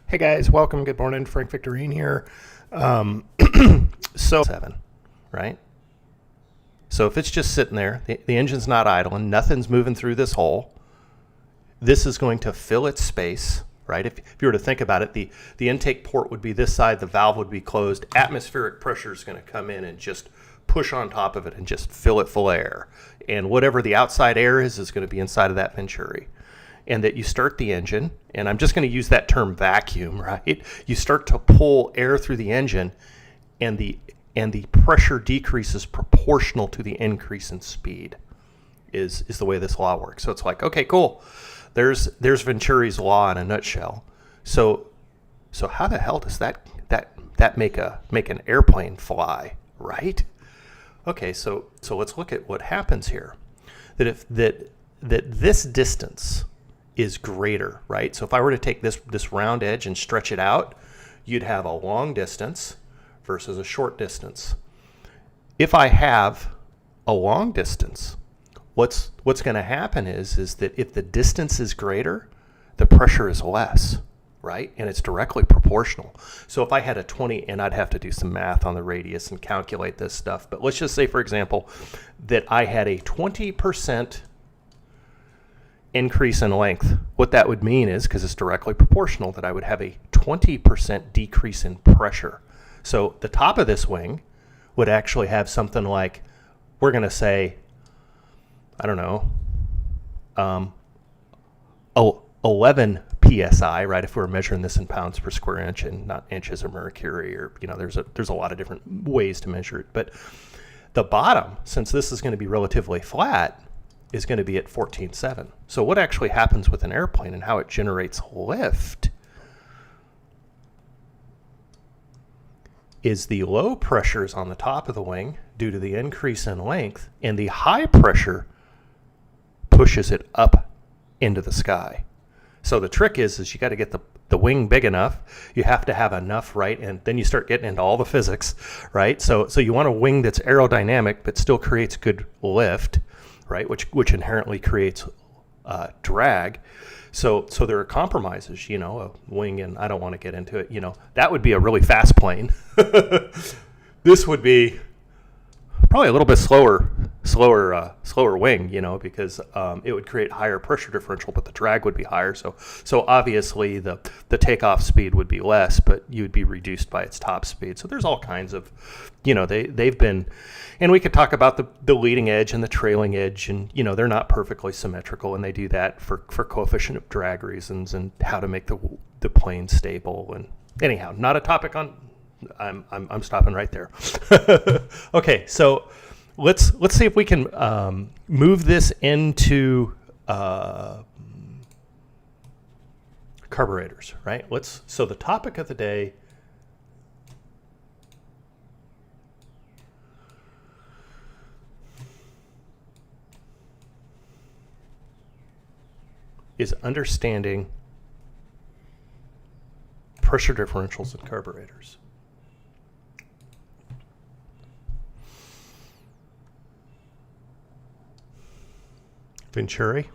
Hey guys, welcome. Good morning. Frank Victorine here. So 7, right? So if it's just sitting there, the engine's not idling, nothing's moving through this hole, this is going to fill its space, right? If you were to think about it, the intake port would be this side, the valve would be closed, atmospheric pressure is going to come in and just push on top of it and just fill it full of air. And whatever the outside air is going to be inside of that Venturi. And that you start the engine, and I'm just going to use that term vacuum, right? You start to pull air through the engine, and the pressure decreases proportional to the increase in speed. Is the way this law works. So it's like, okay, cool. There's Venturi's law in a nutshell. So how the hell does that make an airplane fly, right? Okay, so let's look at what happens here. That this distance is greater, right? So if I were to take this round edge and stretch it out, you'd have a long distance versus a short distance. If I have a long distance, what's going to happen is that if the distance is greater, the pressure is less, right? And it's directly proportional. So if I had a 20, and I'd have to do some math on the radius and calculate this stuff, but let's just say, for example, that I had a 20% increase in length. What that would mean is, because it's directly proportional, that I would have a 20% decrease in pressure. So the top of this wing would actually have something like, we're going to say, I don't know, 11 psi, right? If we were measuring this in pounds per square inch and not inches of mercury, or there's a lot of different ways to measure it. But the bottom, since this is going to be relatively flat, is going to be at 14.7. So what actually happens with an airplane and how it generates lift is the low pressures on the top of the wing due to the increase in length, and the high pressure pushes it up into the sky. So the trick is you got to get the wing big enough. You have to have enough, right? And then you start getting into all the physics, right? So you want a wing that's aerodynamic but still creates good lift, right? Which inherently creates drag. So there are compromises, a wing, and I don't want to get into it. That would be a really fast plane. This would be probably a little bit slower wing, because it would create higher pressure differential, but the drag would be higher. So obviously the takeoff speed would be less, but you would be reduced by its top speed. So there's all kinds of, they've been, and we could talk about the leading edge and the trailing edge, and they're not perfectly symmetrical, and they do that for coefficient of drag reasons and how to make the plane stable. And anyhow, not a topic on. I'm stopping right there. Okay, so let's see if we can move this into carburetors, right? So the topic of the day is understanding pressure differentials in carburetors. Venturi,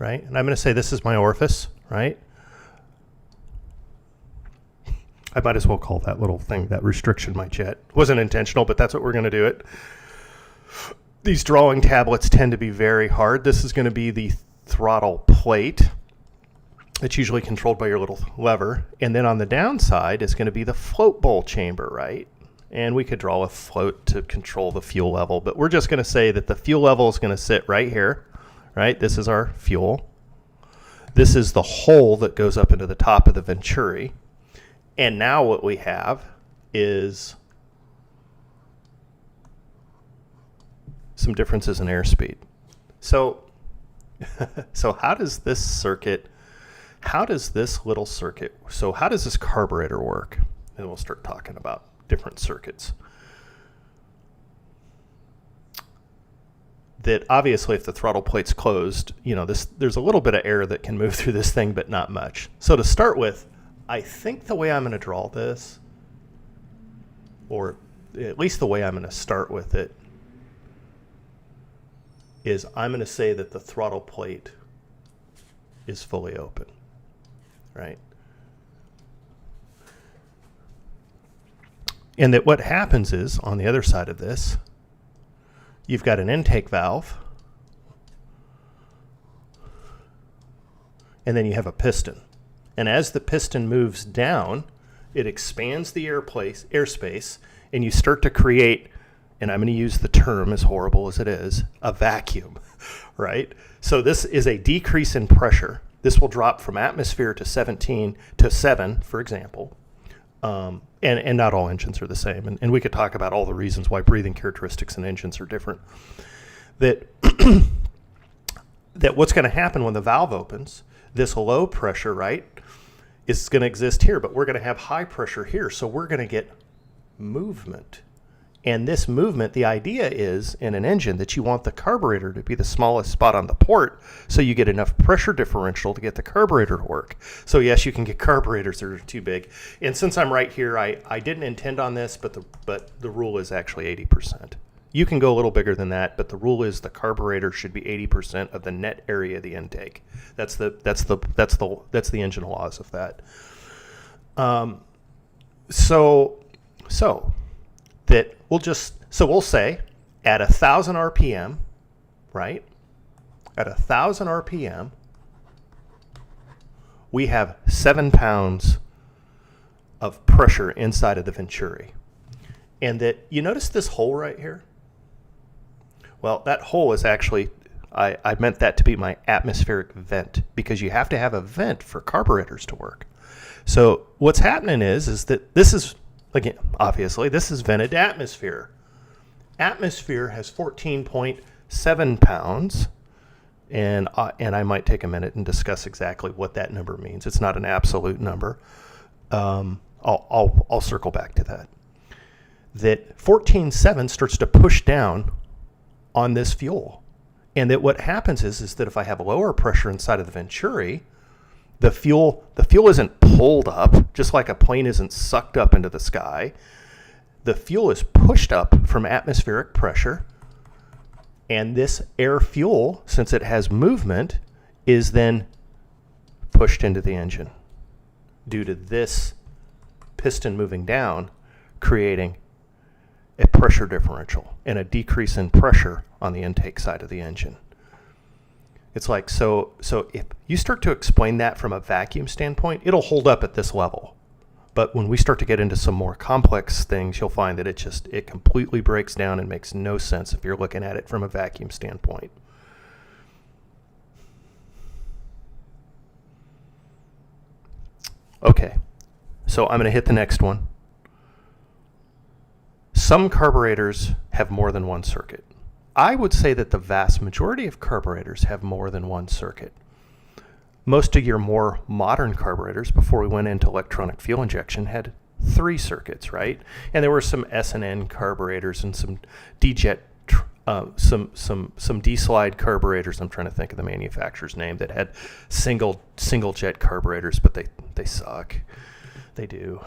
right? And I'm going to say this is my orifice, right? I might as well call that little thing, that restriction, my jet. Wasn't intentional, but that's what we're going to do it. These drawing tablets tend to be very hard. This is going to be the throttle plate. It's usually controlled by your little lever. And then on the downside is going to be the float bowl chamber, right? And we could draw a float to control the fuel level, but we're just going to say that the fuel level is going to sit right here, right? This is our fuel. This is the hole that goes up into the top of the Venturi. And now what we have is some differences in airspeed. So how does this little circuit, so how does this carburetor work? And we'll start talking about different circuits. That obviously if the throttle plate's closed, there's a little bit of air that can move through this thing, but not much. So to start with, I think the way I'm going to draw this, or at least the way I'm going to start with it, is I'm going to say that the throttle plate is fully open, right? And that what happens is, on the other side of this, you've got an intake valve, and then you have a piston. And as the piston moves down, it expands the airspace, and you start to create, and I'm going to use the term, as horrible as it is, a vacuum, right? So this is a decrease in pressure. This will drop from atmosphere to 17 to 7, for example. And not all engines are the same. And we could talk about all the reasons why breathing characteristics in engines are different. That what's going to happen when the valve opens, this low pressure, right, is going to exist here, but we're going to have high pressure here. So we're going to get movement. And this movement, the idea is in an engine that you want the carburetor to be the smallest spot on the port so you get enough pressure differential to get the carburetor to work. So yes, you can get carburetors that are too big. And since I'm right here, I didn't intend on this, but the rule is actually 80%. You can go a little bigger than that, but the rule is the carburetor should be 80% of the net area of the intake. That's the engine laws of that. So that we'll say at 1,000 RPM, right? At 1,000 RPM, we have 7 pounds of pressure inside of the Venturi. And that, you notice this hole right here? Well, that hole is actually, I meant that to be my atmospheric vent, because you have to have a vent for carburetors to work. So what's happening is that this is, again, obviously, this is vented atmosphere. Atmosphere has 14.7 pounds, and I might take a minute and discuss exactly what that number means. It's not an absolute number. I'll circle back to that. That 14.7 starts to push down on this fuel, and that what happens is that if I have a lower pressure inside of the Venturi, the fuel isn't pulled up, just like a plane isn't sucked up into the sky. The fuel is pushed up from atmospheric pressure, and this air fuel, since it has movement, is then pushed into the engine due to this piston moving down, creating a pressure differential and a decrease in pressure on the intake side of the engine. It's like, so if you start to explain that from a vacuum standpoint, it'll hold up at this level. But when we start to get into some more complex things, you'll find that it completely breaks down and makes no sense if you're looking at it from a vacuum standpoint. Okay, so I'm going to hit the next one. Some carburetors have more than one circuit. I would say that the vast majority of carburetors have more than one circuit. Most of your more modern carburetors, before we went into electronic fuel injection, had 3 circuits, right? And there were some S&N carburetors and some D-jet, some D-slide carburetors. I'm trying to think of the manufacturer's name, that had single jet carburetors, but they suck. They do.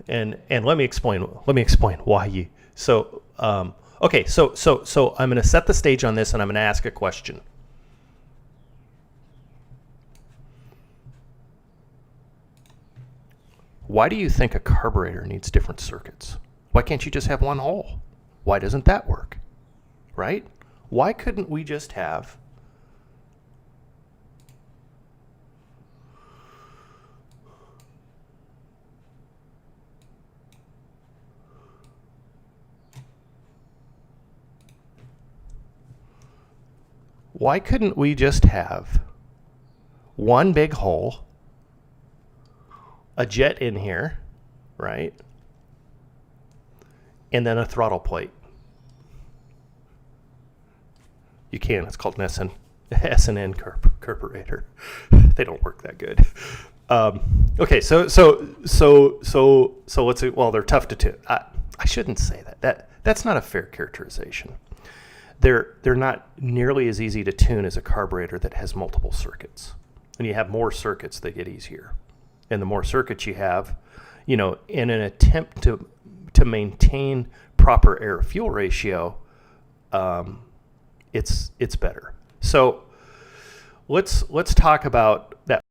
And let me explain why you. So okay, so I'm going to set the stage on this, and I'm going to ask a question. Why do you think a carburetor needs different circuits? Why can't you just have one hole? Why doesn't that work? Right? Why couldn't we just have one big hole, a jet in here, right? And then a throttle plate. You can. It's called an S&N carburetor. They don't work that good. Okay, so let's say, well, they're tough to tune. I shouldn't say that. That's not a fair characterization. They're not nearly as easy to tune as a carburetor that has multiple circuits. When you have more circuits, they get easier. And the more circuits you have, in an attempt to maintain proper air-fuel ratio, it's better. So let's talk about that